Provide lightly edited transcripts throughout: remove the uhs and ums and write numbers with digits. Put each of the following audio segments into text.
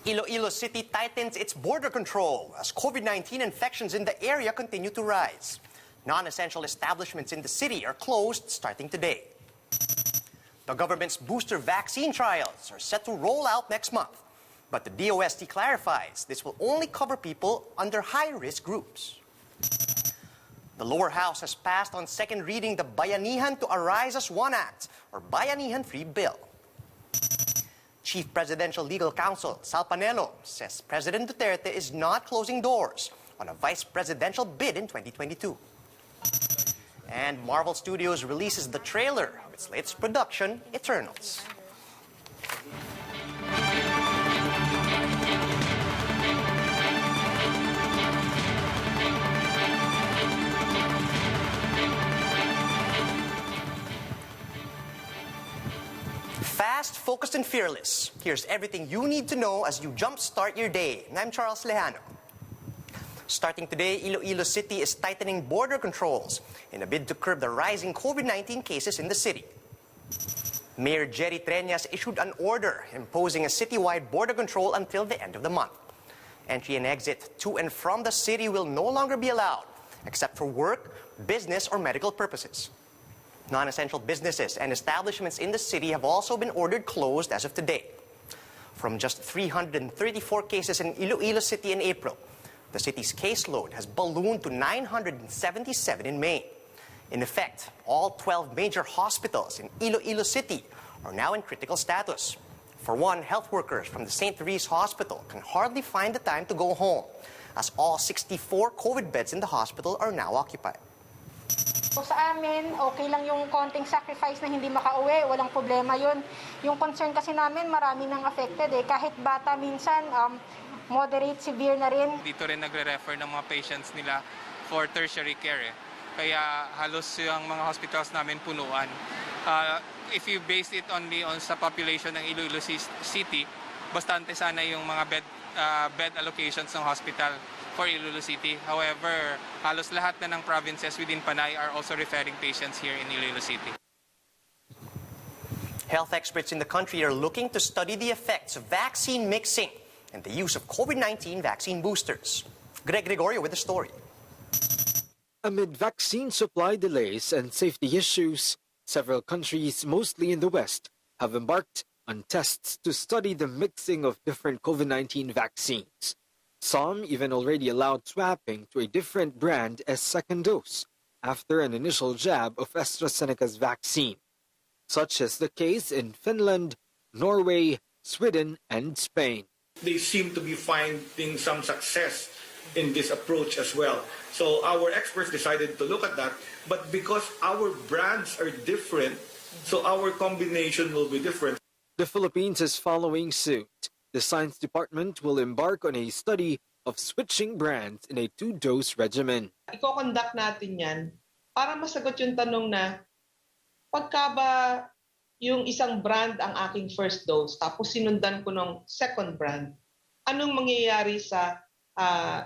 Iloilo City tightens its border control as COVID-19 infections in the area continue to rise. Non-essential establishments in the city are closed starting today. The government's booster vaccine trials are set to roll out next month. But the DOST clarifies this will only cover people under high-risk groups. The lower house has passed on second reading the Bayanihan to Arise as One Act, or Bayanihan Free Bill. Chief Presidential Legal Counsel Sal Panelo says President Duterte is not closing doors on a vice presidential bid in 2022. And Marvel Studios releases the trailer of its latest production, Eternals. Fast, focused, and fearless. Here's everything you need to know as you jumpstart your day. And I'm Charles Lejano. Starting today, Iloilo City is tightening border controls in a bid to curb the rising COVID-19 cases in the city. Mayor Jerry Treñas issued an order imposing a citywide border control until the end of the month. Entry and exit to and from the city will no longer be allowed, except for work, business, or medical purposes. Non-essential businesses and establishments in the city have also been ordered closed as of today. From just 334 cases in Iloilo City in April, the city's caseload has ballooned to 977 in May. In effect, all 12 major hospitals in Iloilo City are now in critical status. For one, health workers from the St. Therese Hospital can hardly find the time to go home, as all 64 COVID beds in the hospital are now occupied. So sa amin, okay lang yung konting sacrifice na hindi makauwi, walang problema yun. Yung concern kasi namin, marami nang affected eh. Kahit bata minsan, moderate, severe na rin. Dito rin nagre-refer ng mga patients nila for tertiary care eh. Kaya halos yung mga hospitals namin punuan. If you base it only on sa population ng Iloilo City, bastante sana yung mga bed allocations ng hospital for Iloilo City. However, halos lahat na ng provinces within Panay are also referring patients here in Iloilo City. Health experts in the country are looking to study the effects of vaccine mixing and the use of COVID-19 vaccine boosters. Greg Gregorio with the story. Amid vaccine supply delays and safety issues, several countries, mostly in the West, have embarked on tests to study the mixing of different COVID-19 vaccines. Some even already allowed swapping to a different brand as second dose after an initial jab of AstraZeneca's vaccine. Such is the case in Finland, Norway, Sweden, and Spain. They seem to be finding some success in this approach as well. So our experts decided to look at that, but because our brands are different, so our combination will be different. The Philippines is following suit. The science department will embark on a study of switching brands in a 2-dose regimen. Iko-conduct natin yan para masagot yung tanong na pagka ba yung isang brand ang aking first dose tapos sinundan ko ng second brand, anong mangyayari sa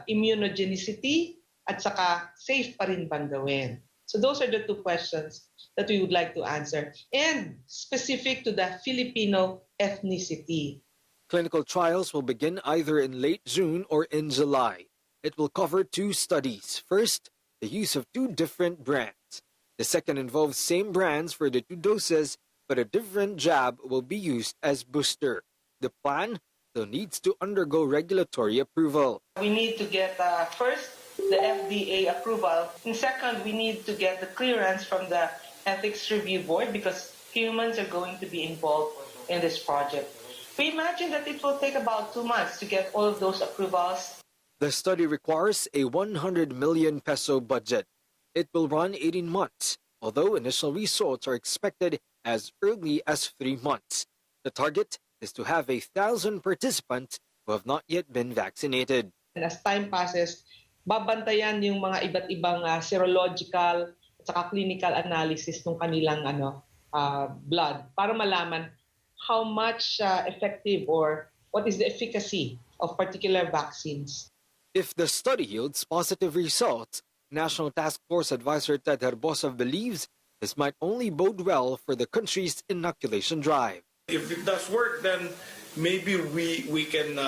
immunogenicity at saka safe pa rin bang gawin? So those are the two questions that we would like to answer and specific to the Filipino ethnicity. Clinical trials will begin either in late June or in July. It will cover 2 studies. First, the use of 2 different brands. The second involves same brands for the 2 doses, but a different jab will be used as booster. The plan still needs to undergo regulatory approval. We need to get first the FDA approval, and second, we need to get the clearance from the Ethics Review Board because humans are going to be involved in this project. We imagine that it will take about 2 months to get all of those approvals. The study requires a 100 million peso budget. It will run 18 months, although initial results are expected as early as 3 months. The target is to have 1,000 participants who have not yet been vaccinated. And as time passes, babantayan yung mga iba't ibang serological at saka clinical analysis ng kanilang blood para malaman how much effective or what is the efficacy of particular vaccines. If the study yields positive results, National Task Force Advisor Ted Herbosa believes this might only bode well for the country's inoculation drive. If it does work, then maybe we can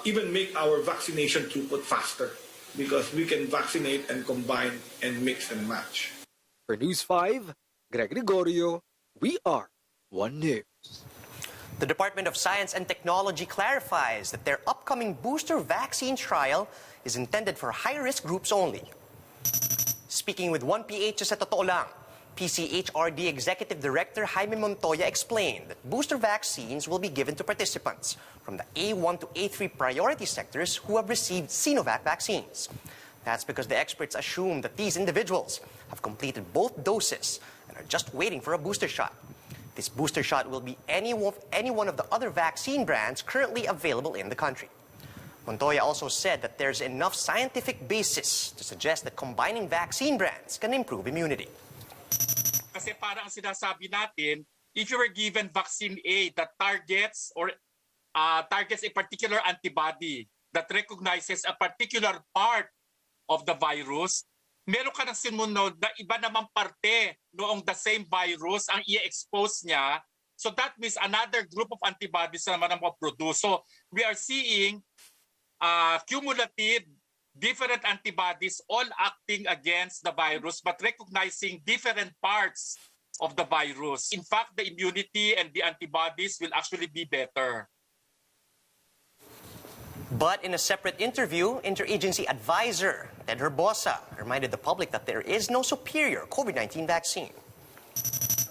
even make our vaccination throughput faster because we can vaccinate and combine and mix and match. For News 5, Greg Gregorio, we are One News. The Department of Science and Technology clarifies that their upcoming booster vaccine trial is intended for high-risk groups only. Speaking with 1PH sa Totoo Lang, PCHRD Executive Director Jaime Montoya explained that booster vaccines will be given to participants from the A1 to A3 priority sectors who have received Sinovac vaccines. That's because the experts assume that these individuals have completed both doses and are just waiting for a booster shot. This booster shot will be any one of the other vaccine brands currently available in the country. Montoya also said that there's enough scientific basis to suggest that combining vaccine brands can improve immunity. Kasi parang sinasabi natin, if you were given vaccine A that targets a particular antibody that recognizes a particular part of the virus, meron ka ng simunod na iba namang parte noong the same virus ang i-expose niya. So that means another group of antibodies na naman ang maproduce. So we are seeing cumulative different antibodies all acting against the virus but recognizing different parts of the virus. In fact, the immunity and the antibodies will actually be better. But in a separate interview, interagency advisor Ted Herbosa reminded the public that there is no superior COVID-19 vaccine.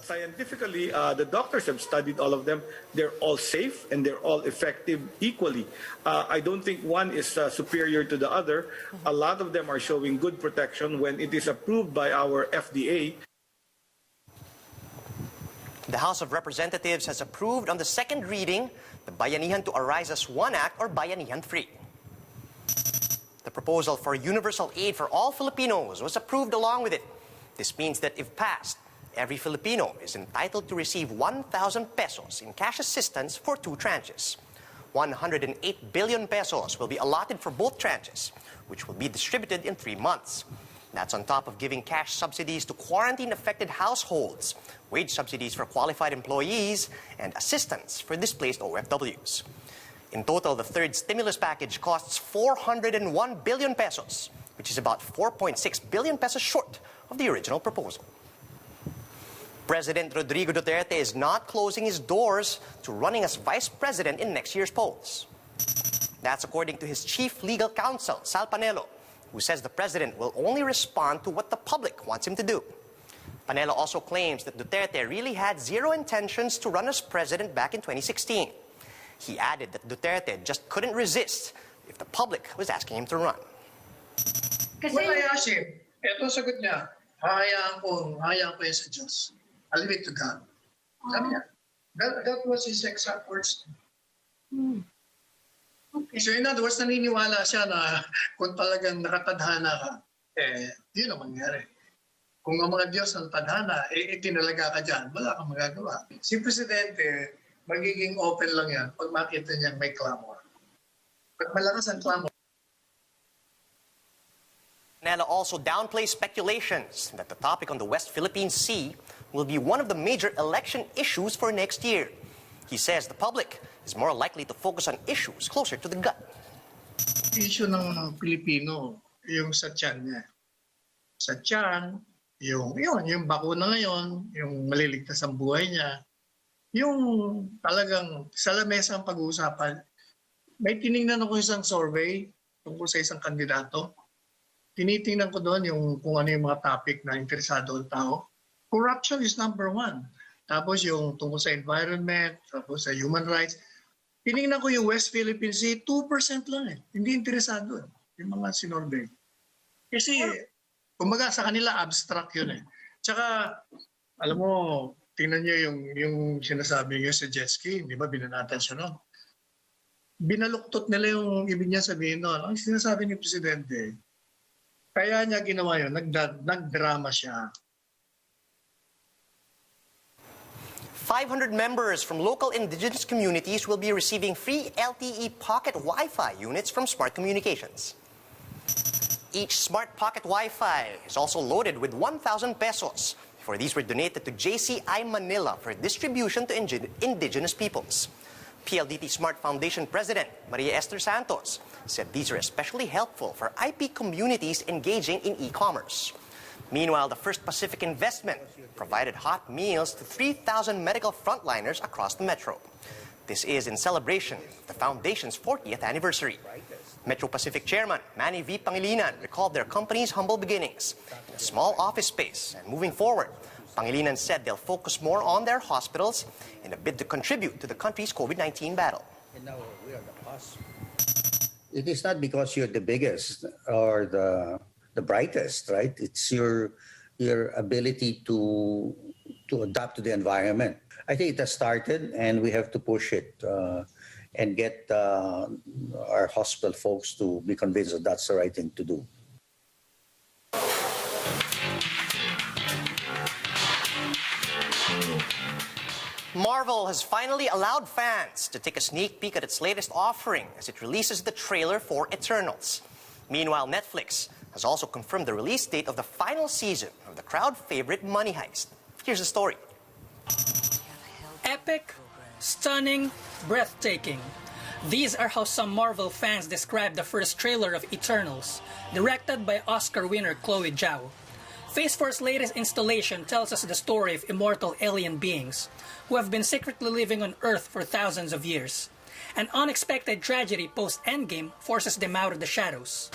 Scientifically, the doctors have studied all of them. They're all safe and they're all effective equally. I don't think one is superior to the other. A lot of them are showing good protection when it is approved by our FDA. The House of Representatives has approved on the second reading the Bayanihan to Arise as One Act, or Bayanihan 3. The proposal for universal aid for all Filipinos was approved along with it. This means that if passed, every Filipino is entitled to receive 1,000 pesos in cash assistance for 2 tranches. 108 billion pesos will be allotted for both tranches, which will be distributed in 3 months. That's on top of giving cash subsidies to quarantine-affected households, wage subsidies for qualified employees, and assistance for displaced OFWs. In total, the third stimulus package costs 401 billion pesos, which is about 4.6 billion pesos short of the original proposal. President Rodrigo Duterte is not closing his doors to running as vice president in next year's polls. That's according to his chief legal counsel, Panelo, who says the president will only respond to what the public wants him to do. Panelo also claims that Duterte really had zero intentions to run as president back in 2016. He added that Duterte just couldn't resist if the public was asking him to run. When I asked him, ito sagot niya, hayaan ko yan sa Diyos. I'll leave it to God. Sabi niya, that was his exact words. Okay. So in other words, naniniwala siya na kung talagang nakatadhana ka, yun ang mangyari. Kung ang mga Diyos ang tadhana, itinalaga ka dyan, wala kang magagawa. Si Presidente, magiging open lang yan pag makita niya may clamor. Pag malakas ang clamor. Panelo also downplays speculations that the topic on the West Philippine Sea will be one of the major election issues for next year. He says the public is more likely to focus on issues closer to the gut. Issue ng Pilipino, yung sa tiyan niya. Sa tiyan, yung bakuna ngayon, yung maliligtas ang buhay niya, yung talagang sa lamesa ang pag-uusapan. May tiningnan ako isang survey tungkol sa isang kandidato. Tinitingnan ko doon kung ano yung mga topic na interesado ang tao. Corruption is number 1. Tapos yung tungkol sa environment, tapos sa human rights. Tinignan ko yung West Philippine Sea, 2% lang eh. Hindi interesado yung mga sinorvey. Kasi, kumbaga sa kanila, abstract yun eh. Tsaka, alam mo, tingnan nyo yung sinasabi nyo sa jet ski, di ba, binanatan siya noon. Binaluktot nila yung ibig niya sabihin noon. Ang sinasabi ni Presidente, kaya niya ginawa yun, nagdrama siya. 500 members from local indigenous communities will be receiving free LTE pocket Wi-Fi units from Smart Communications. Each Smart Pocket Wi-Fi is also loaded with 1,000 pesos. For these were donated to JCI Manila for distribution to indigenous peoples. PLDT Smart Foundation President Maria Esther Santos said these are especially helpful for IP communities engaging in e-commerce. Meanwhile, the First Pacific Investment provided hot meals to 3,000 medical frontliners across the metro. This is in celebration of the foundation's 40th anniversary. Metro Pacific Chairman Manny V. Pangilinan recalled their company's humble beginnings in a small office space, and moving forward, Pangilinan said they'll focus more on their hospitals in a bid to contribute to the country's COVID-19 battle. It is not because you're the biggest or the brightest, right? It's your ability to adapt to the environment. I think it has started, and we have to push it and get our hospital folks to be convinced that that's the right thing to do. Marvel has finally allowed fans to take a sneak peek at its latest offering as it releases the trailer for Eternals. Meanwhile, Netflix has also confirmed the release date of the final season of the crowd favorite Money Heist. Here's the story. Epic, stunning, breathtaking. These are how some Marvel fans describe the first trailer of Eternals, directed by Oscar winner Chloe Zhao. Phase 4's latest installation tells us the story of immortal alien beings who have been secretly living on Earth for thousands of years. An unexpected tragedy post-Endgame forces them out of the shadows.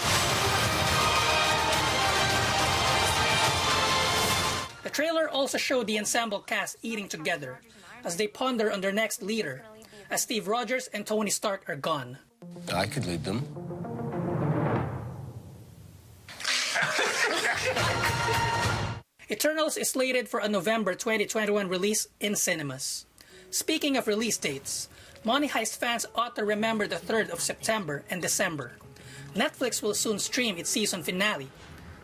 The trailer also showed the ensemble cast eating together as they ponder on their next leader, as Steve Rogers and Tony Stark are gone. I could lead them. Eternals is slated for a November 2021 release in cinemas. Speaking of release dates, Money Heist fans ought to remember the 3rd of September and December. Netflix will soon stream its season finale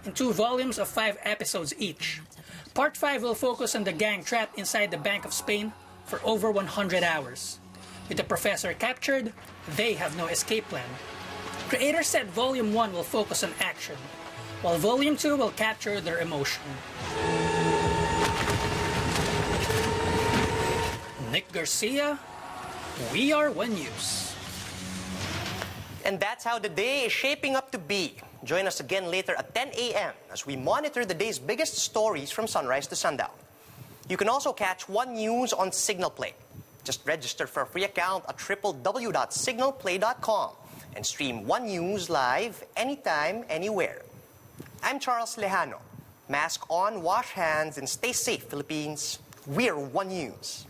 in 2 volumes of 5 episodes each. Part 5 will focus on the gang trapped inside the Bank of Spain for over 100 hours. With the professor captured, they have no escape plan. Creators said Volume 1 will focus on action, while Volume 2 will capture their emotion. Nick Garcia, We Are One News. And that's how the day is shaping up to be. Join us again later at 10 a.m. as we monitor the day's biggest stories from sunrise to sundown. You can also catch One News on Signal Play. Just register for a free account at www.signalplay.com and stream One News live anytime, anywhere. I'm Charles Lejano. Mask on, wash hands, and stay safe, Philippines. We're One News.